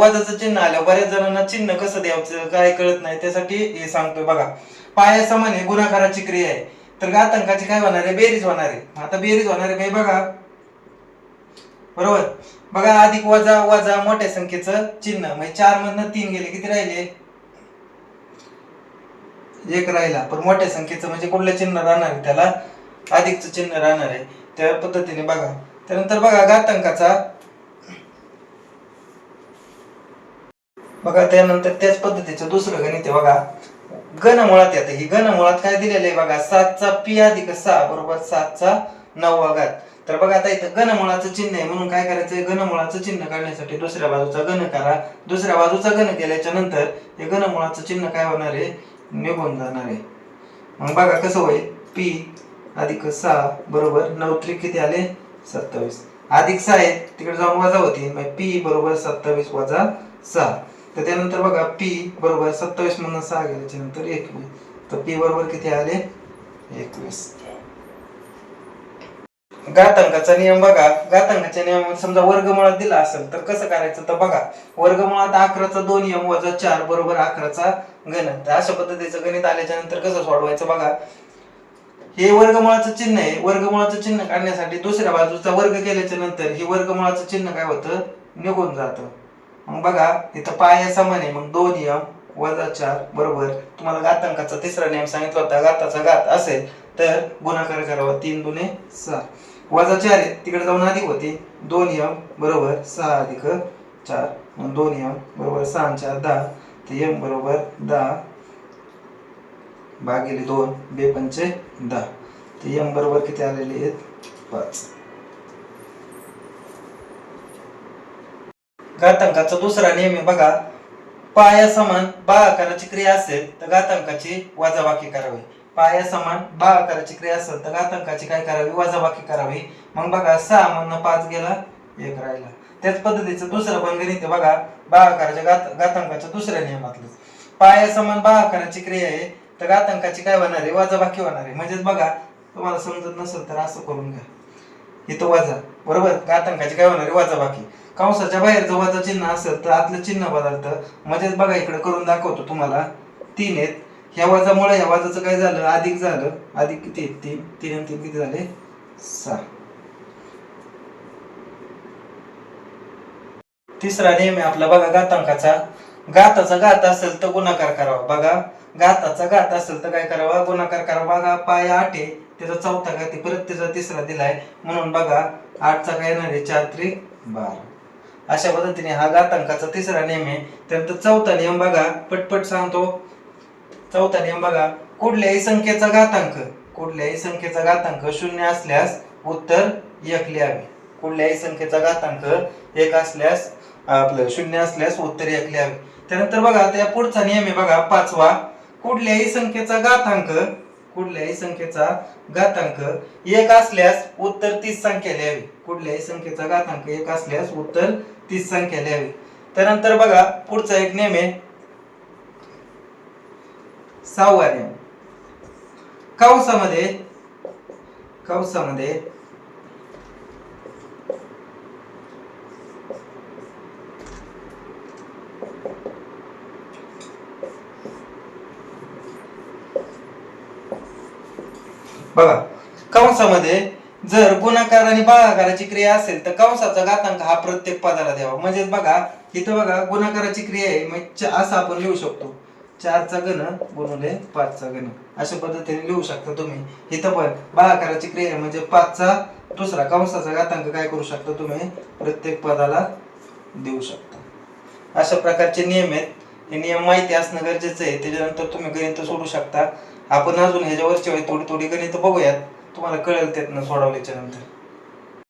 वजाचं चिन्ह आलं, बऱ्याच जणांना चिन्ह कसं द्यायचं काय कळत नाही, त्यासाठी हे सांगतोय बघा. पाया समान आहे, गुणाकाराची क्रिया आहे, तर घातांकाची काय होणार आहे, बेरीज होणार आहे. आता बेरीज होणार आहे बघा, बरोबर. बघा अधिक वजा वजा मोठ्या संख्येचं चिन्ह, म्हणजे 4 मधनं 3 गेले, किती राहिले, 1 राहिला. पण मोठ्या संख्येचं म्हणजे कुठलं चिन्ह राहणार आहे, त्याला अधिकचं चिन्ह राहणार आहे. त्या पद्धतीने बघा. त्यानंतर बघा घातांकाचा, बघा त्यानंतर त्याच पद्धतीचं दुसरं गणित आहे बघा, घनमुळात येतं. ही घनमुळात काय दिलेलं आहे बघा, 7चा p अधिक 6 बरोबर 7चा 9वा घात. तर बघा आता इथं घनमुळाचं चिन्ह आहे, म्हणून काय करायचंय, घनमुळाचं चिन्ह काढण्यासाठी दुसऱ्या बाजूचा घन करा. दुसऱ्या बाजूचा घन केल्याच्या नंतर हे घनमुळाचं चिन्ह काय होणार आहे, निघून जाणार आहे. मग बघा कसं होईल, p अधिक 6 बरोबर 9 त्रिक किती आले, 27. अधिक 6 आहे तिकडे जाऊन वजा होती, मग p बरोबर 27 वजा 6. तर त्यानंतर बघा p बरोबर 27 मधून 6 गेल्याच्या नंतर 21, तर p बरोबर किती आले, 21. घातांकाचा नियम बघा, घातांकाच्या नियमामध्ये समजा वर्गमुळात दिला असेल तर कसं करायचं, तर बघा वर्गमुळात 11चा 2m वजा 4 बरोबर 11चा घन. तर अशा पद्धतीचं गणित आल्याच्या नंतर कसं सोडवायचं बघा, हे वर्गमुळाचं चिन्ह आहे, वर्गमुळाचं चिन्ह काढण्यासाठी दुसऱ्या बाजूचा वर्ग केल्याच्या नंतर हे वर्गमुळाचं चिन्ह काय होतं, निघून जातं. मग बघा इथं पाया समान आहे, मग 2m वजा 4 बरोबर, तुम्हाला घातांकाचा तिसरा नियम सांगितला होता, घाताचा घात असेल तर गुणाकार करावा, 3 दुने 6 वजा 4 आहे तिकडे जाऊन अधिक होते, 2m बरोबर 6 अधिक 4, मग 2m बरोबर 6 आणि 4 10, तर m बरोबर 10 भागिले 2 2 पंचे 10, तर m बरोबर किती आलेले आहेत, 5. घातांकाचा दुसरा नियम आहे बघा, पाया समान भागाकाराची क्रिया असेल तर घातांकाची वजाबाकी करावी. पाया समान भागाकाराची क्रिया असेल तर घातांकाची काय करावी, वजाबाकी करावी. मग बघा 6 मधनं 5 गेला, 1 राहिला. त्याच पद्धतीचं दुसरं पण गणित आहे बघा, भागाकाराच्या घातांकाच्या दुसऱ्या नियमातलं. पाया समान भागाकाराची क्रिया आहे तर घातांकाची काय होणार आहे, वजाबाकी होणार आहे. म्हणजेच बघा तुम्हाला समजत नसेल तर असं करून घ्या, इथं वजा बरोबर, घातांकाची काय होणार आहे, वजाबाकी. कंसाच्या बाहेर जर वजा चिन्ह असेल तर आतलं चिन्ह बदलतं. म्हणजेच बघा इकडे करून दाखवतो तुम्हाला, 3 आहेत, ह्या वजामुळे ह्या वजाचं काय झालं, अधिक झालं, अधिक किती 3 3 आणि 3 किती झाले, 6. तिसरा नियम आहे आपला बघा घातांकाचा, घाताचा घात असेल तर गुणाकार करावा. बघा घाताचा घात असेल तर काय करावा, गुणाकार करावा. बघा पाया 8 आहे, त्याचा चौथा घात परत त्याचा तिसरा दिलाय, म्हणून बघा 8चा काय येणार आहे, 4 त्रिक 12. अशा पद्धतीने हा घातांकाचा तिसरा नियम आहे. त्यानंतर चौथा नियम बघा, पटपट सांगतो. चौथा नियम बघा, कुठल्याही संख्येचा घातांक, कुठल्याही संख्येचा घातांक 0 असल्यास उत्तर 1 लिहावे. कुठल्याही संख्येचा घातांक 1 असल्यास आपलं 0 असल्यास उत्तर 1 लिहावे. त्यानंतर बघा त्या पुढचा नियम आहे बघा 5वा, कुठल्याही संख्येचा घातांक, कुठल्याही संख्येचा घातांक 1 असल्यास उत्तर 30 संख्या लिहावी. कुठल्याही संख्येचा घातांक 1 असल्यास उत्तर 30 संख्या लिहावी. त्यानंतर बघा पुढचा एक नियम आहे 6वा नियम, कंसामध्ये बघा कंसामध्ये जर गुणाकार आणि भागाकाराची क्रिया असेल तर कंसाचा घातांक हा प्रत्येक पदाला द्यावा. म्हणजेच बघा इथं बघा गुणाकाराची क्रिया आहे, म्हणजे असं आपण लिहू शकतो, 4चा घन गुणिले 5चा घन, अशा पद्धतीने लिहू शकता तुम्ही. इथं पण भागाकाराची क्रिया आहे, म्हणजे 5चा दुसरा कंसाचा घातांक काय करू शकता तुम्ही, प्रत्येक पदाला देऊ शकता. अशा प्रकारचे नियम आहेत. हे नियम माहिती असणं गरजेचं आहे, त्याच्यानंतर तुम्ही गणित सोडू शकता. आपण अजून ह्याच्यावरची थोडी गणित बघूयात, तुम्हाला कळेल त्यातनं सोडवल्याच्या नंतर.